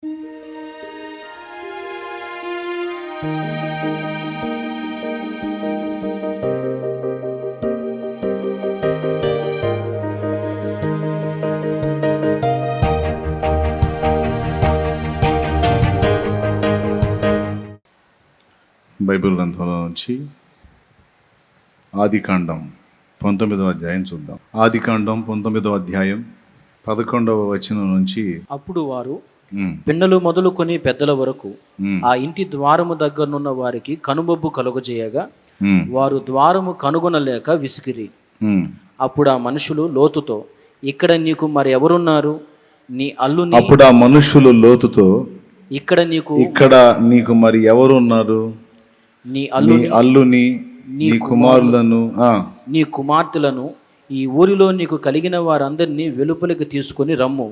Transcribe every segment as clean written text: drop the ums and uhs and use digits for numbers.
Bible గ్రంథంలో నుంచి ఆదికాండం 19వ అధ్యాయం చూద్దాం. ఆదికాండం 19వ అధ్యాయం 11వ వచనం నుంచి. అప్పుడు వారు పిన్నలు మొదలుకొని పెద్దల వరకు ఆ ఇంటి ద్వారము దగ్గరనున్న వారికి కనుమబ్బు కలుగజేయగా వారు ద్వారము కనుగొనలేక విసిగిరి. అప్పుడు ఆ మనుషులు లోతుతో, ఇక్కడ నీకు మరి ఎవరున్నారు? నీ అల్లుని. అప్పుడు ఆ మనుషులు లోతుతో, ఇక్కడ నీకు మరి ఎవరున్నారు? నీ అల్లుని, నీ కుమారులను, నీ కుమార్తెలను ఈ ఊరిలో నీకు కలిగిన వారందరినీ వెలుపలికి తీసుకొని రమ్ము.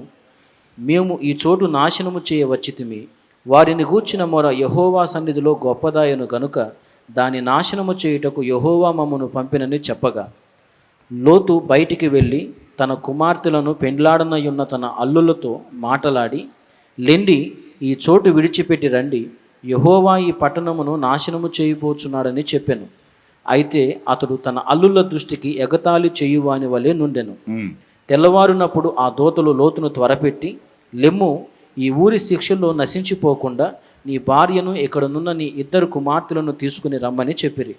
మేము ఈ చోటు నాశనము చేయవచ్చితిమి. వారిని గూర్చిన మొర యెహోవా సన్నిధిలో గొప్పదాయను గనుక దాని నాశనము చేయుటకు యెహోవా మమ్మను పంపినని చెప్పగా, లోతు బయటికి వెళ్ళి తన కుమార్తెలను పెండ్లాడనయున్న తన అల్లులతో మాటలాడి, లెండి, ఈ చోటు విడిచిపెట్టి రండి, యెహోవా ఈ పట్టణమును నాశనము చేయబోచున్నాడని చెప్పెను. అయితే అతడు తన అల్లుల దృష్టికి ఎగతాళి చేయువాని వలె నుండెను. తెల్లవారునప్పుడు ఆ దూతలు లోతును త్వరపెట్టి, లెమ్ము, ఈ ఊరి శిక్షలో నశించిపోకుండా నీ భార్యను, ఇక్కడనున్న నీ 2 కుమార్తెలను తీసుకుని రమ్మని చెప్పిరి.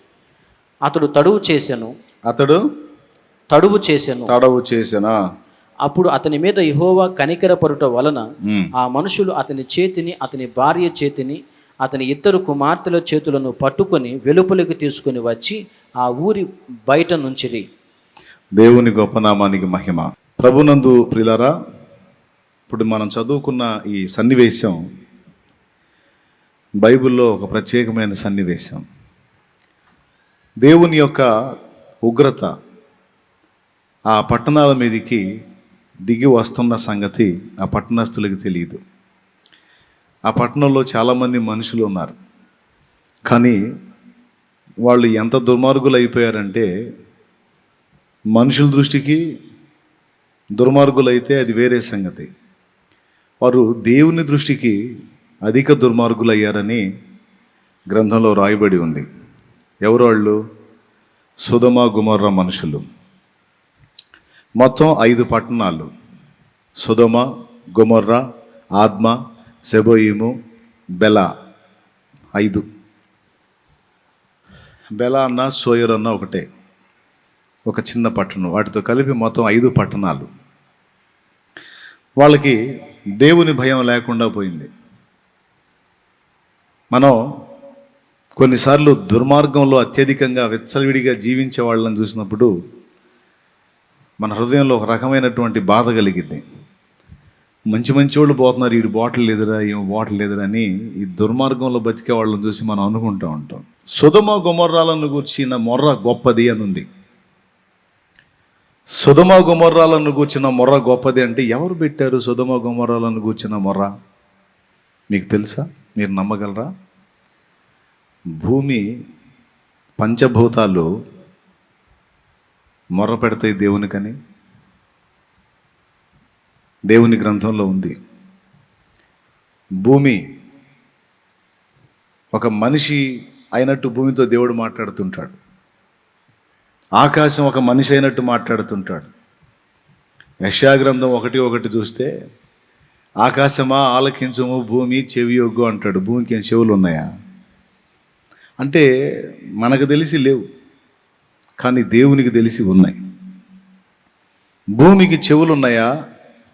అతడు తడువు చేసెను. అప్పుడు అతని మీద యెహోవా కనికరపరుట వలన ఆ మనుషులు అతని చేతిని, అతని భార్య చేతిని, అతని 2 కుమార్తెల చేతులను పట్టుకొని వెలుపలికి తీసుకుని వచ్చి ఆ ఊరి బయట నుంచిరి. దేవుని గొప్ప నామానికి మహిమ. ప్రభునందు ప్రియులారా, ఇప్పుడు మనం చదువుకున్న ఈ సన్నివేశం బైబిల్లో ఒక ప్రత్యేకమైన సన్నివేశం. దేవుని యొక్క ఉగ్రత ఆ పట్టణాల మీదకి దిగి వస్తున్న సంగతి ఆ పట్టణస్థులకి తెలియదు. ఆ పట్టణంలో చాలామంది మనుషులు ఉన్నారు, కానీ వాళ్ళు ఎంత దుర్మార్గులు అయిపోయారంటే, మనుషుల దృష్టికి దుర్మార్గులైతే అది వేరే సంగతి, వారు దేవుని దృష్టికి అధిక దుర్మార్గులు అయ్యారని గ్రంథంలో రాయబడి ఉంది. ఎవరు వాళ్ళు? సొదొమ గొమొర్రా మనుషులు. మొత్తం 5 పట్టణాలు: సొదొమ, గొమొర్రా, ఆద్మ, సెబోయిము, బెలా. 5. బెలా అన్న సోయర్ అన్న ఒకటే, ఒక చిన్న పట్టణం. వాటితో కలిపి మొత్తం 5 పట్టణాలు. వాళ్ళకి దేవుని భయం లేకుండా పోయింది. మనం కొన్నిసార్లు దుర్మార్గంలో అత్యధికంగా విచ్చలవిడిగా జీవించే వాళ్ళని చూసినప్పుడు మన హృదయంలో ఒక రకమైనటువంటి బాధ కలిగింది. మంచి వాళ్ళు పోతున్నారు, వీడి బాటిల్ లేదురా, ఏమో బాటిల్ లేదురా అని ఈ దుర్మార్గంలో బతికే వాళ్ళని చూసి మనం అనుకుంటూ ఉంటాం. సొదొమ గొమొర్రాలను గూర్చిన మొర్ర గొప్పది అని ఉంది. సొదొమ గొమొర్రాలను గూర్చిన మొర్ర గొప్పది అంటే ఎవరు పెట్టారు సొదొమ గొమొర్రాలను గూర్చిన మొర్ర? మీకు తెలుసా? మీరు నమ్మగలరా? భూమి పంచభూతాలు మొర్ర పెడతాయి దేవునికని దేవుని గ్రంథంలో ఉంది. భూమి ఒక మనిషి అయినట్టు భూమితో దేవుడు మాట్లాడుతుంటాడు. ఆకాశం ఒక మనిషి అయినట్టు మాట్లాడుతుంటాడు. యెషయా గ్రంథం 1:1 చూస్తే, ఆకాశమా ఆలకించుము, భూమి చెవియొగ్గు అంటాడు. భూమికి ఏం చెవులు ఉన్నాయా అంటే మనకు తెలిసి లేవు, కానీ దేవునికి తెలిసి ఉన్నాయి. భూమికి చెవులు ఉన్నాయా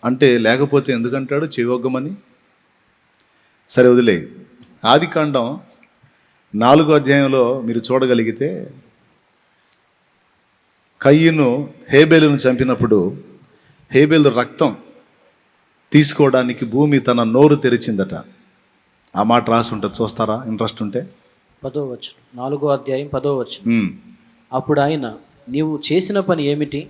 అంటే లేకపోతే ఎందుకంటాడు చెవియొగ్గమని? సరే వదిలే. ఆదికాండం 4వ అధ్యాయంలో మీరు చూడగలిగితే, కయ్యను హేబేలును చంపినప్పుడు హేబేలు రక్తం తీసుకోవడానికి భూమి తన నోరు తెరిచిందట. ఆ మాట రాసి ఉంటుంది, చూస్తారా ఇంట్రెస్ట్ ఉంటే? 10వ వచనం, 4వ అధ్యాయం 10వ వచనం. అప్పుడు ఆయన, నీవు చేసిన పని ఏమిటి?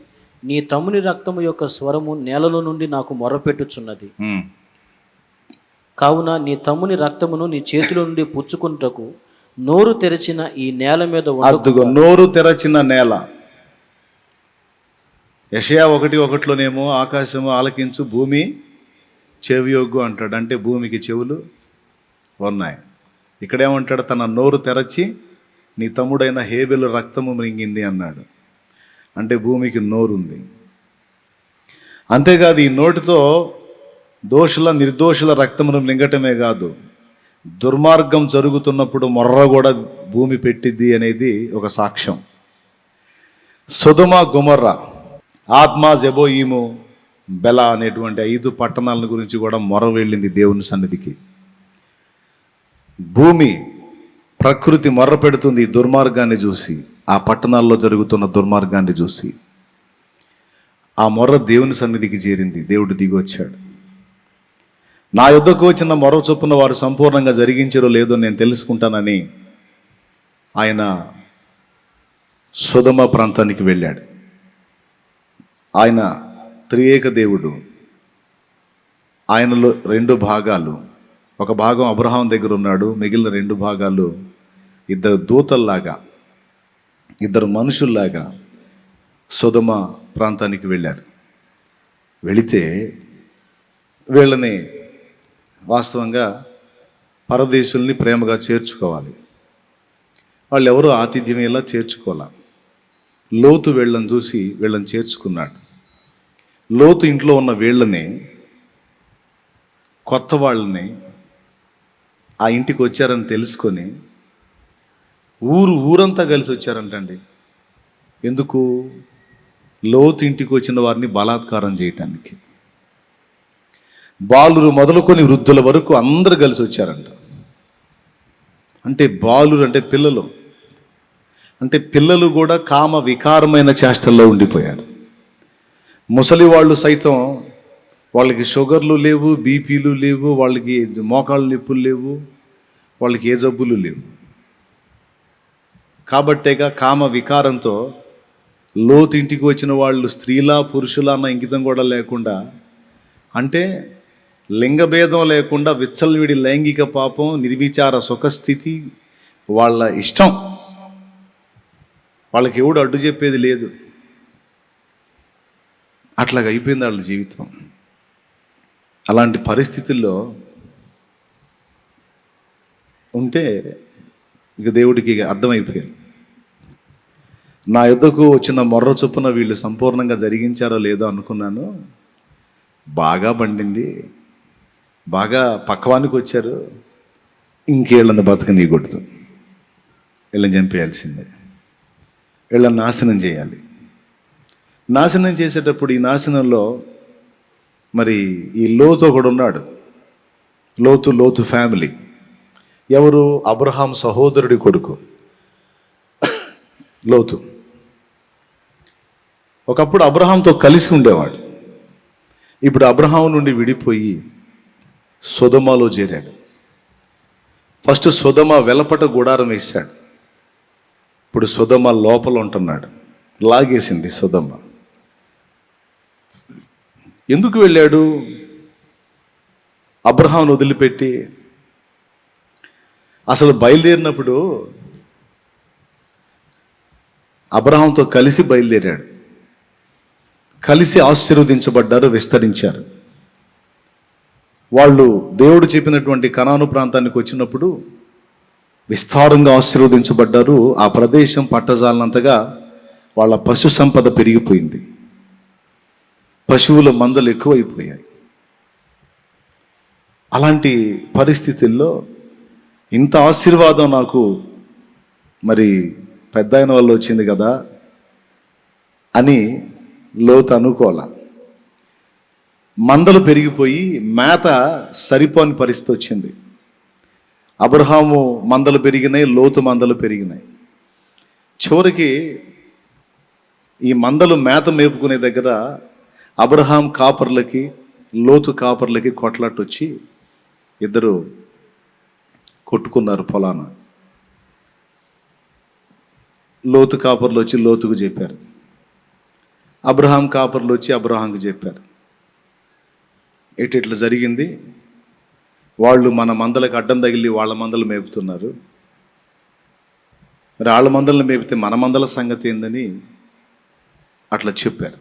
నీ తమ్ముని రక్తము యొక్క స్వరము నేలలో నుండి నాకు మొరపెట్టుచున్నది. కావున నీ తమ్ముని రక్తమును నీ చేతిలో నుండి పుచ్చుకుంటకు నోరు తెరచిన ఈ నేల మీద నోరు తెరచిన నేల. యెషయా 1:1లోనేమో ఆకాశము ఆలకించు, భూమి చెవియొగ్గు అంటాడు, అంటే భూమికి చెవులు ఉన్నాయి. ఇక్కడేమంటాడు, తన నోరు తెరచి నీ తమ్ముడైన హేబెలు రక్తము మృంగింది అన్నాడు, అంటే భూమికి నోరుంది. అంతేకాదు, ఈ నోటితో దోషుల నిర్దోషుల రక్తమును మింగటమే కాదు, దుర్మార్గం జరుగుతున్నప్పుడు మొర్ర కూడా భూమి పెట్టిద్ది అనేది ఒక సాక్ష్యం. సొదొమ గొమొర్ర, ఆద్మా, జెబోయిము, బెల అనేటువంటి 5 పట్టణాల గురించి కూడా మొర వెళ్ళింది దేవుని సన్నిధికి. భూమి, ప్రకృతి మొర్ర పెడుతుంది ఈ దుర్మార్గాన్ని చూసి, ఆ పట్టణాల్లో జరుగుతున్న దుర్మార్గాన్ని చూసి. ఆ మొర్ర దేవుని సన్నిధికి చేరింది. దేవుడు దిగి వచ్చాడు. నా యుద్ధకు వచ్చిన మొర చొప్పున వారు సంపూర్ణంగా జరిగించారో లేదో నేను తెలుసుకుంటానని ఆయన సొదొమ ప్రాంతానికి వెళ్ళాడు. ఆయన త్రియేక దేవుడు. ఆయనలో 2 భాగాలు, ఒక భాగం అబ్రహాం దగ్గర ఉన్నాడు, మిగిలిన 2 భాగాలు 2 దూతల్లాగా, 2 మనుషుల్లాగా సొదొమ ప్రాంతానికి వెళ్ళారు. వెళితే వీళ్ళని వాస్తవంగా పరదేశుల్ని ప్రేమగా చేర్చుకోవాలి. వాళ్ళు ఎవరు ఆతిథ్యం ఇలా చేర్చుకోవాలి. లోతు వీళ్ళని చూసి వీళ్ళని చేర్చుకున్నాడు. లోతు ఇంట్లో ఉన్న వీళ్ళని, కొత్త వాళ్ళని ఆ ఇంటికి వచ్చారని తెలుసుకొని ఊరంతా కలిసి వచ్చారంటండి. ఎందుకు? లోతు ఇంటికి వచ్చిన వారిని బలాత్కారం చేయటానికి. బాలురు మొదలుకొని వృద్ధుల వరకు అందరూ కలిసి వచ్చారంట. అంటే బాలురు అంటే పిల్లలు, అంటే పిల్లలు కూడా కామ వికారమైన చేష్టల్లో ఉండిపోయారు. ముసలి వాళ్ళు సైతం, వాళ్ళకి షుగర్లు లేవు, బీపీలు లేవు, వాళ్ళకి మోకాళ్ళ నొప్పులు లేవు, వాళ్ళకి ఏ జబ్బులు లేవు. కాబట్టేగా కామ వికారంతో లోతు ఇంటికి వచ్చిన వాళ్ళు స్త్రీలా పురుషులా అన్న ఇంగితం కూడా లేకుండా, అంటే లింగభేదం లేకుండా విచ్చలవిడి లైంగిక పాపం, నిర్విచార సుఖస్థితి, వాళ్ళ ఇష్టం, వాళ్ళకి ఎవడు అడ్డు చెప్పేది లేదు. అట్లాగ అయిపోయింది వాళ్ళ జీవితం. అలాంటి పరిస్థితుల్లో ఉంటే ఇక దేవుడికి అర్థమైపోయింది, నా యుద్ధకు వచ్చిన మొర్ర చొప్పున వీళ్ళు సంపూర్ణంగా జరిగించారో లేదో అనుకున్నాను. బాగా పండింది, బాగా పక్వానికి వచ్చారు, ఇంకేళ్ళని బతకనీయకూడదు, వీళ్ళని చంపేయాల్సిందే, వీళ్ళని నాశనం చేయాలి. నాశనం చేసేటప్పుడు ఈ నాశనంలో మరి ఈ లోతు ఒకడు ఉన్నాడు. లోతు ఫ్యామిలీ. ఎవరు? అబ్రహాం సహోదరుడి కొడుకు లోతు. ఒకప్పుడు అబ్రహాంతో కలిసి ఉండేవాడు. ఇప్పుడు అబ్రహాం నుండి విడిపోయి సొదొమలో చేరాడు. ఫస్ట్ సొదొమ వెలపట గుడారం వేశాడు. ఇప్పుడు సొదొమ లోపల ఉంటున్నాడు. లాగేసింది సొదొమ. ఎందుకు వెళ్ళాడు? అబ్రహాంను వదిలిపెట్టి. అసలు బయలుదేరినప్పుడు అబ్రహాంతో కలిసి బయలుదేరాడు. కలిసి ఆశీర్వదించబడ్డారు, విస్తరించారు. వాళ్ళు దేవుడు చెప్పినటువంటి కనాను ప్రాంతానికి వచ్చినప్పుడు విస్తారంగా ఆశీర్వదించబడ్డారు. ఆ ప్రదేశం పట్టజాలనంతగా వాళ్ళ పశు సంపద పెరిగిపోయింది. పశువుల మందలు ఎక్కువైపోయాయి. అలాంటి పరిస్థితుల్లో ఇంత ఆశీర్వాదం నాకు మరి పెద్ద అయిన వల్ల వచ్చింది కదా అని లోతు అనుకోల. మందలు పెరిగిపోయి మేత సరిపోని పరిస్థితి వచ్చింది. అబ్రహాము మందలు పెరిగినాయి, లోతు మందలు పెరిగినాయి. చివరికి ఈ మందలు మేత మేపుకునే దగ్గర అబ్రహాం కాపర్లకి లోతు కాపర్లకి కొట్లాట వచ్చి ఇద్దరు కొట్టుకున్నారు పొలాన. లోతు కాపర్లు వచ్చి లోతుకు చెప్పారు, అబ్రహాం కాపర్లు వచ్చి అబ్రహాంకి చెప్పారు, ఇట్లా జరిగింది, వాళ్ళు మన మందలకు అడ్డం తగిలి వాళ్ళ మందలు మేపుతున్నారు, మరి వాళ్ళ మందలను మేపితే మన మందల సంగతి ఏందని అట్లా చెప్పారు.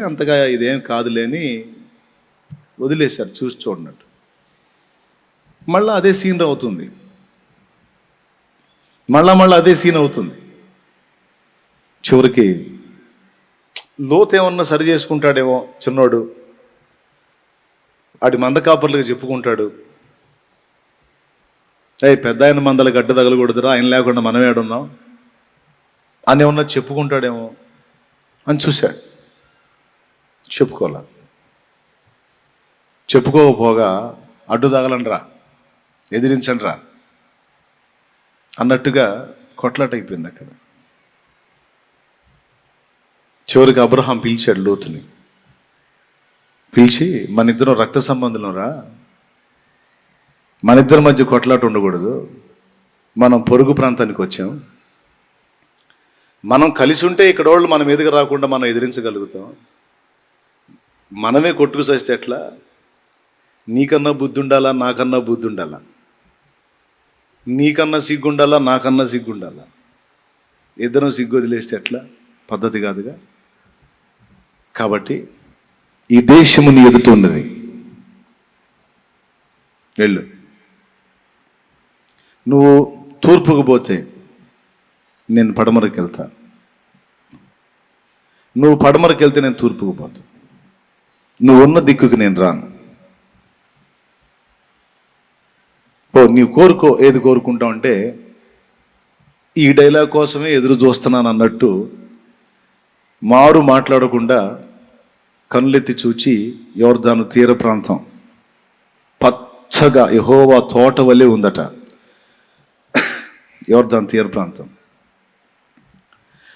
అంతగా ఇదేం కాదులే అని వదిలేశారు, చూసి చూడనట్టు. మళ్ళీ అదే సీన్ అవుతుంది, మళ్ళా అదే సీన్ అవుతుంది. చివరికి లోతు ఏమన్నా సరి చేసుకుంటాడేమో చిన్నోడు, ఆడి మంద కాపర్లకు చెప్పుకుంటాడు, పెద్ద ఆయన మందలకు అడ్డు తగలకూడదురా, ఆయన లేకుండా మనం ఏడున్నాం అని ఏమన్నా చెప్పుకుంటాడేమో అని చూశాడు. చెప్పుకోకపోగా అడ్డు తగలండ్రా, ఎదిరించండ్రా అన్నట్టుగా కొట్లాట అయిపోయింది అక్కడ. చివరికి అబ్రహాం పిలిచాడు లోతుని, పిలిచి మన ఇద్దరం రక్త సంబంధులం రా, మన ఇద్దరి మధ్య కొట్లాట ఉండకూడదు, మనం పొరుగు ప్రాంతానికి వచ్చాం, మనం కలిసి ఉంటే ఇక్కడ వాళ్ళు మన మీదకి రాకుండా మనం ఎదిరించగలుగుతాం, మనమే కొట్టుకు చేస్తే ఎట్లా, నీకన్నా బుద్ధి ఉండాలా, నాకన్నా బుద్ధి ఉండాలా, నీకన్నా సిగ్గుండాలా, నాకన్నా సిగ్గుండాలా, ఇద్దరం సిగ్గు వదిలేస్తే ఎట్లా, పద్ధతి కాదుగా. కాబట్టి ఈ దేశము నీ ఎదుట ఉన్నది, వెళ్ళు. నువ్వు తూర్పుకు పోతే నేను పడమరకు వెళ్తా, నువ్వు పడమరకు వెళ్తే నేను తూర్పుకు పోతా, నువ్వు ఉన్న దిక్కుకి నేను రాను. నీవు కోరుకో, ఏది కోరుకుంటావు అంటే ఈ డైలాగ్ కోసమే ఎదురు చూస్తున్నాను అన్నట్టు మారు మాట్లాడకుండా కనులెత్తి చూచి యోర్దాను తీర ప్రాంతం పచ్చగా యెహోవా తోట వలె ఉందట. యోర్దాను తీర ప్రాంతం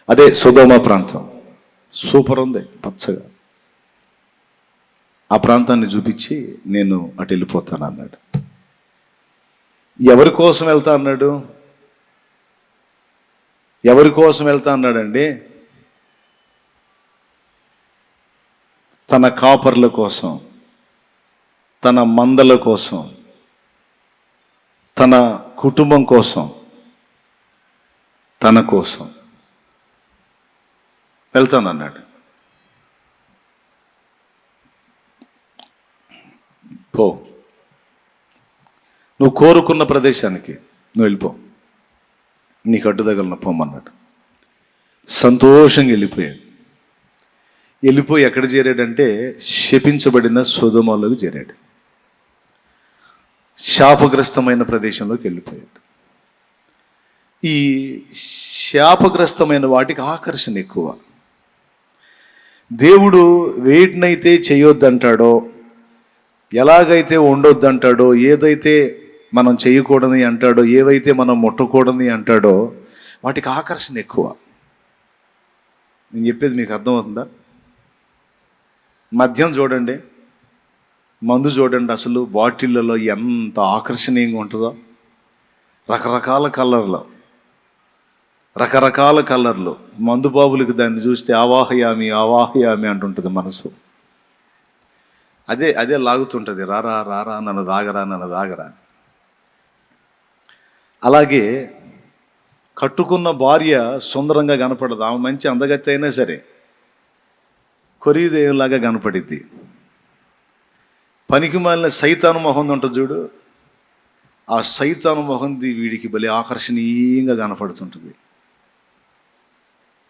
అదే సొదొమ ప్రాంతం, సూపర్ ఉంది పచ్చగా. ఆ ప్రాంతాన్ని చూపించి నేను అటు వెళ్ళిపోతాను అన్నాడు. ఎవరి కోసం వెళ్తా అన్నాడు? ఎవరి కోసం వెళ్తా అన్నాడండి? తన కాపర్ల కోసం, తన మందల కోసం, తన కుటుంబం కోసం, తన కోసం వెళ్తానన్నాడు. పో, నువ్వు కోరుకున్న ప్రదేశానికి నువ్వు వెళ్ళిపో, నీకు అడ్డు తగలన పోమన్నాడు. సంతోషంగా వెళ్ళిపోయి ఎక్కడ చేరాడంటే శపించబడిన సొదొమలోకి చేరాడు. శాపగ్రస్తమైన ప్రదేశంలోకి వెళ్ళిపోయాడు. ఈ శాపగ్రస్తమైన వాటికి ఆకర్షణ ఎక్కువ. దేవుడు వేటినైతే చేయొద్దంటాడో, ఎలాగైతే ఉండొద్దంటాడో, ఏదైతే మనం చేయకూడని అంటాడో, ఏవైతే మనం ముట్టకూడని అంటాడో వాటికి ఆకర్షణ ఎక్కువ. నేను చెప్పేది మీకు అర్థమవుతుందా? మద్యం చూడండి, మందు చూడండి, అసలు బాటిళ్ళలో ఎంత ఆకర్షణీయంగా ఉంటుందో. రకరకాల కలర్లు మందు బాబులకి దాన్ని చూస్తే ఆవాహయామి ఆవాహయామి అంటుంటుంది మనసు. అదే లాగుతుంటుంది, రారా రారా నన్ను దాగరా. అలాగే కట్టుకున్న భార్య సుందరంగా కనపడదు, ఆమె మంచి అందగత్తి అయినా సరే కొరియుదేలాగా కనపడిద్ది. పనికి మాలిన సైతాను మొహం ఉంటుంది చూడు, ఆ సైతాను మొహంది వీడికి భలే ఆకర్షణీయంగా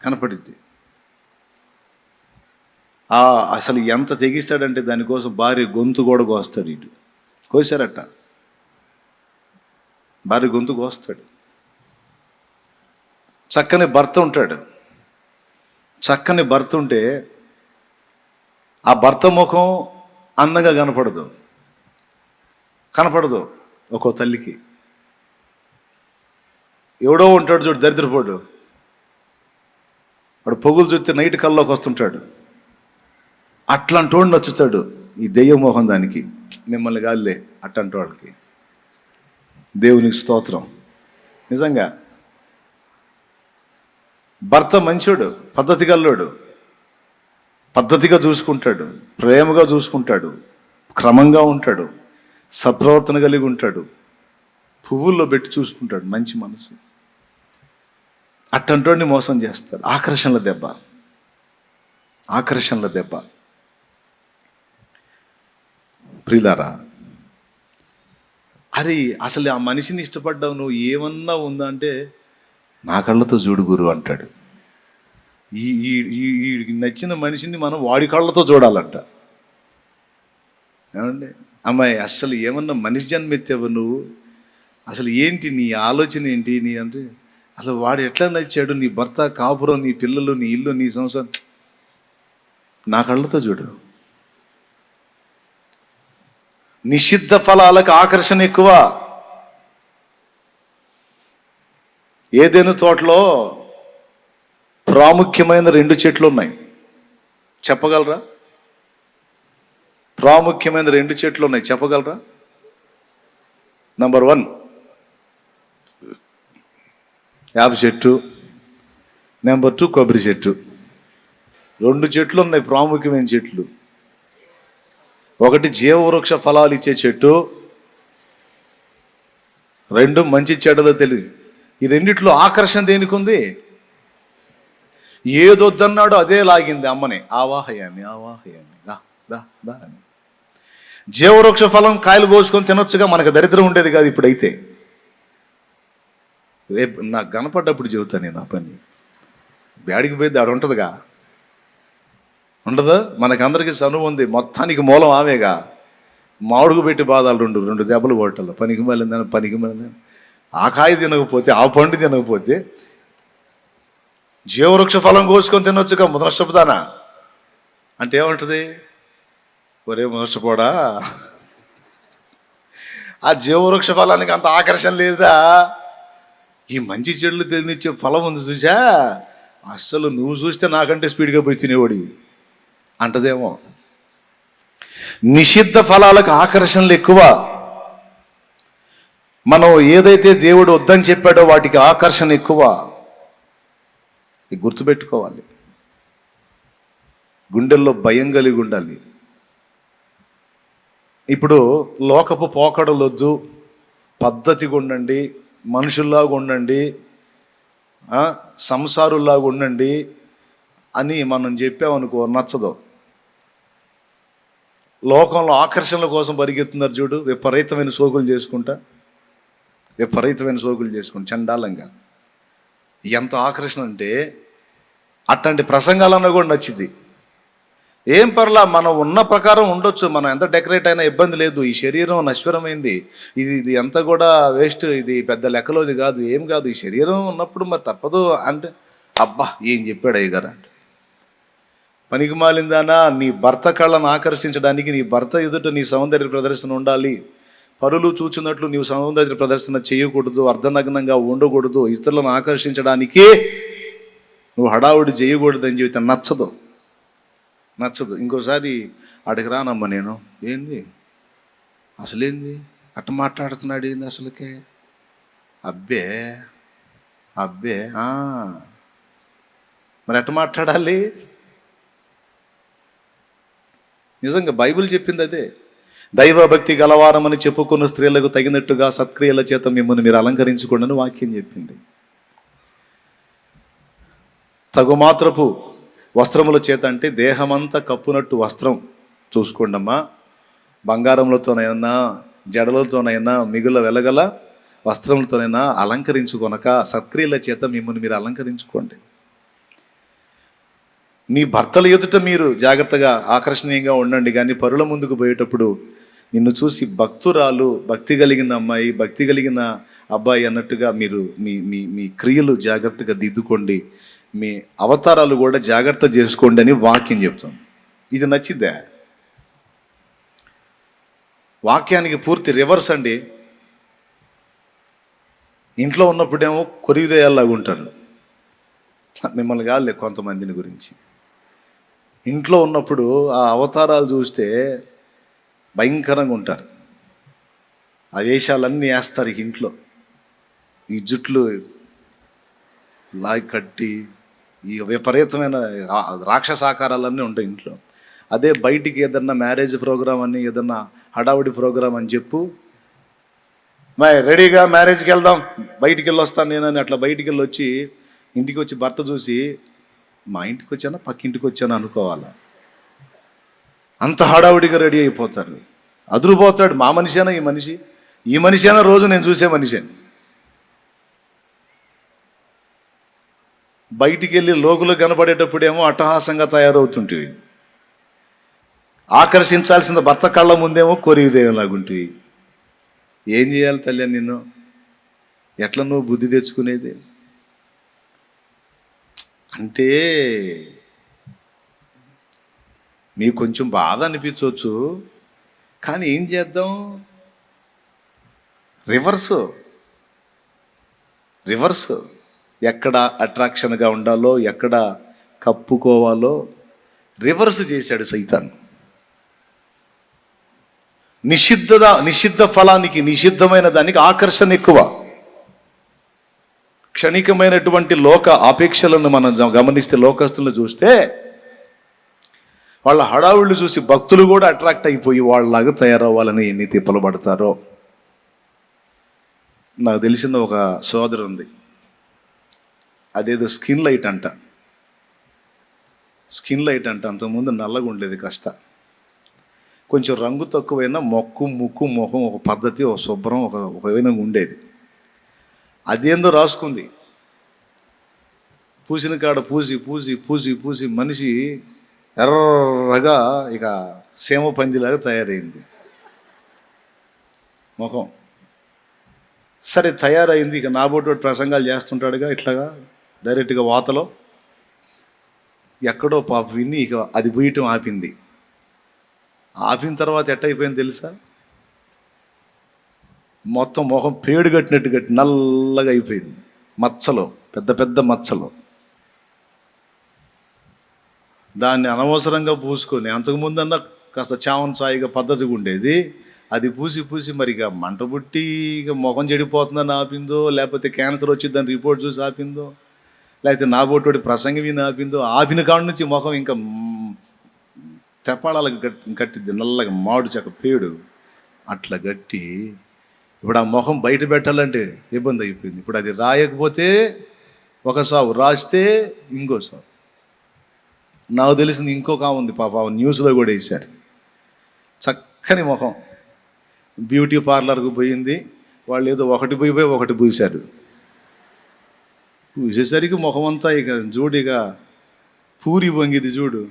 కనపడుద్ది. అసలు ఎంత తెగిస్తాడంటే దానికోసం భార్య గొంతు కూడా కోస్తాడు. ఇటు కోసారట, భార్య గొంతు కోస్తాడు. చక్కని భర్త ఉంటాడు, చక్కని భర్త ఉంటే ఆ భర్త ముఖం అందంగా కనపడదు ఒక్కో తల్లికి. ఎవడో ఉంటాడు చూడు, దరిద్రపోడు, వాడు పొగులు చూస్తే నైట్ కల్లోకి వస్తుంటాడు. అట్లాంటి వాడు నచ్చుతాడు ఈ దెయ్య మోహం దానికి. మిమ్మల్ని కాదులే అట్లాంటి వాడికి. దేవునికి స్తోత్రం. నిజంగా భర్త మంచోడు, పద్ధతి గల్లోడు, పద్ధతిగా చూసుకుంటాడు, ప్రేమగా చూసుకుంటాడు, క్రమంగా ఉంటాడు, సత్ప్రవర్తన కలిగి ఉంటాడు, పువ్వుల్లో పెట్టి చూసుకుంటాడు, మంచి మనసు. అట్టంటోడిని మోసం చేస్తాడు. ఆకర్షణల దెబ్బ. ఆకర్షణల దెబ్బ. ప్రియులారా, అది అసలు ఆ మనిషిని ఇష్టపడ్డావు, నువ్వు ఏమన్నా ఉందా అంటే, నా కళ్ళతో చూడు గురు అంటాడు. ఈ వీడికి నచ్చిన మనిషిని మనం వాడి కళ్ళతో చూడాలంట. ఏమండి అమ్మాయి, అసలు ఏమన్నా మనిషి జన్మెత్తావు నువ్వు, అసలు ఏంటి నీ ఆలోచన ఏంటి నీ అంటే, అసలు వాడు ఎట్లా నచ్చాడు, నీ భర్త, కాపురం, నీ పిల్లలు, నీ ఇల్లు, నీ సంసారం, నా కళ్ళతో చూడు. నిషిద్ధ ఫలాలకు ఆకర్షణ ఎక్కువ. ఏదైనా తోటలో ప్రాముఖ్యమైన 2 చెట్లు ఉన్నాయి, చెప్పగలరా? ప్రాముఖ్యమైన 2 చెట్లు ఉన్నాయి, చెప్పగలరా? నంబర్ 1 వేప చెట్టు, నెంబర్ 2 కొబ్బరి చెట్టు. 2 చెట్లు ఉన్నాయి, ప్రాముఖ్యమైన చెట్లు. ఒకటి జీవవృక్ష ఫలాలు ఇచ్చే చెట్టు, 2 మంచి చెడ్డదో తెలియదు. ఈ రెండిట్లో ఆకర్షణ దేనికి ఉంది? ఏదొద్దన్నాడో అదే లాగింది అమ్మని. ఆవాహయామి ఆవాహయామి, దా దా దా అని. జీవవృక్ష ఫలం కాయలు కోసుకొని తినొచ్చుగా, మనకు దరిద్రం ఉండేది కాదు. ఇప్పుడైతే రేపు నాకు కనపడ్డప్పుడు చెబుతాను నేను ఆ పని. బ్యాడికి పోయింది ఆడ ఉంటుందిగా, ఉండదు? మనకందరికీ చనువు ఉంది, మొత్తానికి మూలం ఆమెగా. మామిడికి పెట్టి బాధాలు 2 దెబ్బలు కొట్టాలి. పనికి మళ్ళీ ఆ కాయ తినకపోతే, ఆ పండు తినకపోతే, జీవవృక్ష ఫలం కోసుకొని తినొచ్చుగా, నష్టపోతానా అంటే ఏమంటుంది? ఒరే నష్టపోడా, ఆ జీవవృక్ష ఫలానికి అంత ఆకర్షణ లేదా? ఈ మంచి చెడులు తెలినిచ్చే ఫలం ఉంది చూసా, అస్సలు నువ్వు చూస్తే నాకంటే స్పీడ్గా పోయి తినేవాడి అంటదేమో. నిషిద్ధ ఫలాలకు ఆకర్షణలు ఎక్కువ. మనం ఏదైతే దేవుడు వద్దని చెప్పాడో వాటికి ఆకర్షణ ఎక్కువ. ఇది గుర్తుపెట్టుకోవాలి. గుండెల్లో భయం కలిగి ఉండాలి. ఇప్పుడు లోకపు పోకడలొద్దు, పద్ధతిగా ఉండండి, మనుషుల్లాగా ఉండండి, సంసారుల్లాగా ఉండండి అని మనం చెప్పామనుకో, నచ్చదు. లోకంలో ఆకర్షణల కోసం పరిగెత్తున్నారు చూడు, విపరీతమైన సోకులు చేసుకుంటా, చండాలంగా. ఎంత ఆకర్షణ అంటే, అట్లాంటి ప్రసంగాలన్నా కూడా నచ్చింది. ఏం పర్లా, మనం ఉన్న ప్రకారం ఉండొచ్చు, మనం ఎంత డెకరేట్ అయినా ఇబ్బంది లేదు. ఈ శరీరం నశ్వరమైంది, ఇది అంతా కూడా వేస్ట్, ఇది పెద్ద లెక్కలోది కాదు, ఏం కాదు. ఈ శరీరం ఉన్నప్పుడు మరి తప్పదు అంటే, అబ్బా ఏం చెప్పాడు అయ్యగారు అంటే. పనికి మాలిందానా, నీ భర్త కళ్ళను ఆకర్షించడానికి నీ భర్త ఎదుట నీ సౌందర్య ప్రదర్శన ఉండాలి. పరులు చూచినట్లు నీవు సౌందర్య ప్రదర్శన చేయకూడదు, అర్ధనగ్నంగా ఉండకూడదు. ఇతరులను ఆకర్షించడానికి నువ్వు హడావుడి చేయకూడదు అని చెబితే నచ్చదు. ఇంకోసారి అడిగి రానమ్మా నేను, ఏంది అసలేంది అట్ట మాట్లాడుతున్నాడు, ఏంది అసలుకే, అబ్బే మరి ఎట్ట మాట్లాడాలి? నిజంగా బైబిల్ చెప్పింది అదే. దైవభక్తి గలవారమని చెప్పుకున్న స్త్రీలకు తగినట్టుగా సత్క్రియల చేత మిమ్మల్ని మీరు అలంకరించుకోండి అని వాక్యం చెప్పింది. తగుమాత్రపు వస్త్రముల చేత అంటే దేహమంతా కప్పునట్టు వస్త్రం చూసుకోండమ్మా. బంగారములతోనైనా, జడలతోనైనా, మిగుల వెలగల వస్త్రములతోనైనా అలంకరించుకొనక సత్క్రియల చేత మిమ్మల్ని మీరు అలంకరించుకోండి. మీ భర్తల ఎదుట మీరు జాగ్రత్తగా ఆకర్షణీయంగా ఉండండి, కానీ పరుల ముందుకు పోయేటప్పుడు నిన్ను చూసి భక్తురాలు, భక్తి కలిగిన అమ్మాయి, భక్తి కలిగిన అబ్బాయి అన్నట్టుగా మీరు మీ మీ మీ క్రియలు జాగ్రత్తగా దిద్దుకోండి, మీ అవతారాలు కూడా జాగ్రత్త చేసుకోండి అని వాక్యం చెప్తాం. ఇది నచ్చిద్దా? వాక్యానికి పూర్తి రివర్స్ అండి. ఇంట్లో ఉన్నప్పుడేమో కొరివిదయాల్లాగా ఉంటారు. మిమ్మల్ని కాదులే, కొంతమందిని గురించి. ఇంట్లో ఉన్నప్పుడు ఆ అవతారాలు చూస్తే భయంకరంగా ఉంటారు. ఆ వేషాలన్నీ వేస్తారు ఇంట్లో. ఈ జుట్లు లాగి కట్టి ఈ విపరీతమైన రాక్షసాకారాలన్నీ ఉంటాయి ఇంట్లో. అదే బయటికి ఏదన్నా మ్యారేజ్ ప్రోగ్రామ్ అని, ఏదన్నా హడావుడి ప్రోగ్రామ్ అని చెప్పు, రెడీగా మ్యారేజ్కి వెళ్దాం, బయటికి వెళ్ళి వస్తాను నేను అని అట్లా బయటికి వెళ్ళి వచ్చి ఇంటికి వచ్చి భర్త చూసి మా ఇంటికి వచ్చానా పక్కింటికి వచ్చానా అనుకోవాలా. అంత హడావుడిగా రెడీ అయిపోతారు. అదురుపోతాడు. మా మనిషేనా ఈ మనిషి అయినా రోజు నేను చూసే మనిషి అని. బయటికి వెళ్ళి లోకులు కనబడేటప్పుడేమో అట్టహాసంగా తయారవుతుంటివి. ఆకర్షించాల్సిన భర్త కళ్ళ ముందేమో కోరిదేలాగుంటివి. ఏం చేయాలి తల్లి నిన్ను? ఎట్లా నువ్వు బుద్ధి తెచ్చుకునేది? అంటే మీకు కొంచెం బాధ అనిపించవచ్చు, కానీ ఏం చేద్దాం? రివర్స్ ఎక్కడ అట్రాక్షన్గా ఉండాలో, ఎక్కడ కప్పుకోవాలో రివర్స్ చేశాడు సైతాన్. నిషిద్ధ ఫలానికి, నిషిద్ధమైన దానికి ఆకర్షణ ఎక్కువ. క్షణికమైనటువంటి లోక ఆపేక్షలను మనం గమనిస్తే, లోకస్తులను చూస్తే వాళ్ళ హడావుళ్ళు చూసి భక్తులు కూడా అట్రాక్ట్ అయిపోయి వాళ్ళలాగా తయారవ్వాలని ఎన్ని తిప్పలు పడతారో. నాకు తెలిసిన ఒక సోదరు ఉంది, అదేదో స్కిన్ లైట్ అంట. అంతకుముందు నల్లగా ఉండేది కాస్త, కొంచెం రంగు తక్కువైనా ముక్కు మొహం ఒక పద్ధతి, ఒక శుభ్రం, ఒక విధంగా ఉండేది. అదేందో రాసుకుంది. పూసిన కాడ పూసి మనిషి ఎర్రగా ఇక సేమ పందిలాగా తయారైంది ముఖం. సరే తయారైంది. ఇక నాబోటి ప్రసంగాలు చేస్తుంటాడుగా ఇట్లాగా డైరెక్ట్గా వాతలో. ఎక్కడో పాప విని ఇక అది బూయటం ఆపింది. ఆపిన తర్వాత ఎట్టయిపోయింది తెలుసా? మొత్తం మొహం పేడు కట్టినట్టు నల్లగా అయిపోయింది. మచ్చలు, పెద్ద మచ్చలు. దాన్ని అనవసరంగా పూసుకొని, అంతకుముందన్నా కాస్త చావన్ సాయిగా పద్ధతిగా ఉండేది, అది పూసి మరి ఇక మంట పుట్టి ఇక ముఖం చెడిపోతుందని ఆపిందో, లేకపోతే క్యాన్సర్ వచ్చిందని రిపోర్ట్ చూసి ఆపిందో, లేకపోతే నా బోటోడి ప్రసంగం విని ఆపిందో. ఆపిన కాడ నుంచి ముఖం ఇంకా తెప్పాళాలకు కట్టిద్ది, నల్లగా మాడు చెక్క పేడు అట్లా గట్టి. ఇప్పుడు ఆ ముఖం బయట పెట్టాలంటే ఇబ్బంది అయిపోయింది. ఇప్పుడు అది రాయకపోతే ఒక సావు, రాస్తే ఇంకో సావు. నాకు తెలిసింది ఇంకొక ఉంది పాప, న్యూస్లో కూడా వేశారు. చక్కని ముఖం, బ్యూటీ పార్లర్కు పోయింది. వాళ్ళు ఏదో ఒకటి పూసారు. పూసేసరికి ముఖం అంతా ఇక చూడు, ఇక పూరి పొంగిది చూడు.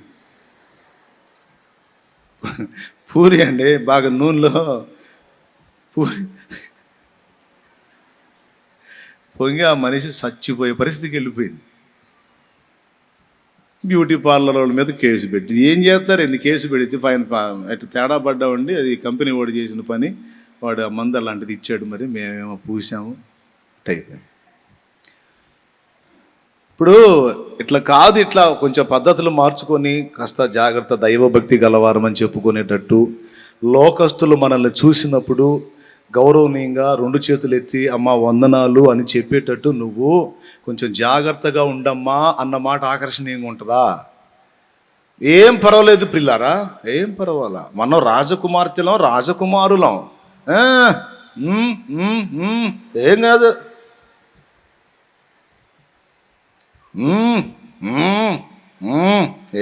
పూరి అండి, బాగా నూనెలో పూరి పొంగి ఆ మనిషి చచ్చిపోయే పరిస్థితికి వెళ్ళిపోయింది. బ్యూటీ పార్లర్ వాళ్ళ మీద కేసు పెట్టి ఏం చేస్తారు? ఎందుకు కేసు పెడితే పైన అటు తేడా పడ్డామండి, అది కంపెనీ వాడు చేసిన పని, వాడు ఆ మందు అలాంటిది ఇచ్చాడు, మరి మేమేమో పూసాము అయిపోయింది. ఇప్పుడు ఇట్లా కాదు, ఇట్లా కొంచెం పద్ధతులు మార్చుకొని కాస్త జాగ్రత్త, దైవభక్తి గలవారమని చెప్పుకునేటట్టు, లోకస్తులు మనల్ని చూసినప్పుడు గౌరవనీయంగా 2 చేతులు ఎత్తి అమ్మ వందనాలు అని చెప్పేటట్టు నువ్వు కొంచెం జాగ్రత్తగా ఉండమ్మా అన్న మాట ఆకర్షణీయంగా ఉంటుందా? ఏం పర్వాలేదు పిల్లారా, ఏం పర్వాలా, మనం రాజకుమార్తెలం, రాజకుమారులం, ఏం కాదు,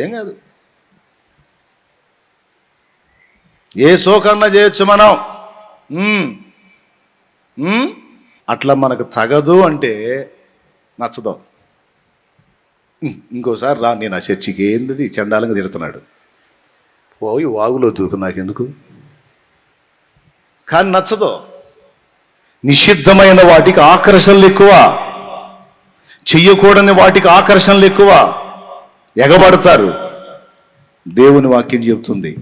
ఏం కాదు, ఏ శోకన్నా చేయొచ్చు మనం. అట్లా మనకు తగదు అంటే నచ్చదు. ఇంకోసారి రా, నేను ఆ చర్చికి ఏంది చండాలంగా తిడుతున్నాడు, పోయి వాగులో దూకు, నాకెందుకు. కానీ నచ్చదు. నిషిద్ధమైన వాటికి ఆకర్షణలు ఎక్కువ, చెయ్యకూడని వాటికి ఆకర్షణలు ఎక్కువ, ఎగబడతారు. దేవుని వాక్యం చెబుతుంది,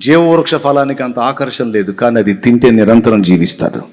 జీవవృక్ష ఫలానికి అంత ఆకర్షణ లేదు, కానీ అది తింటే నిరంతరం జీవిస్తాడు.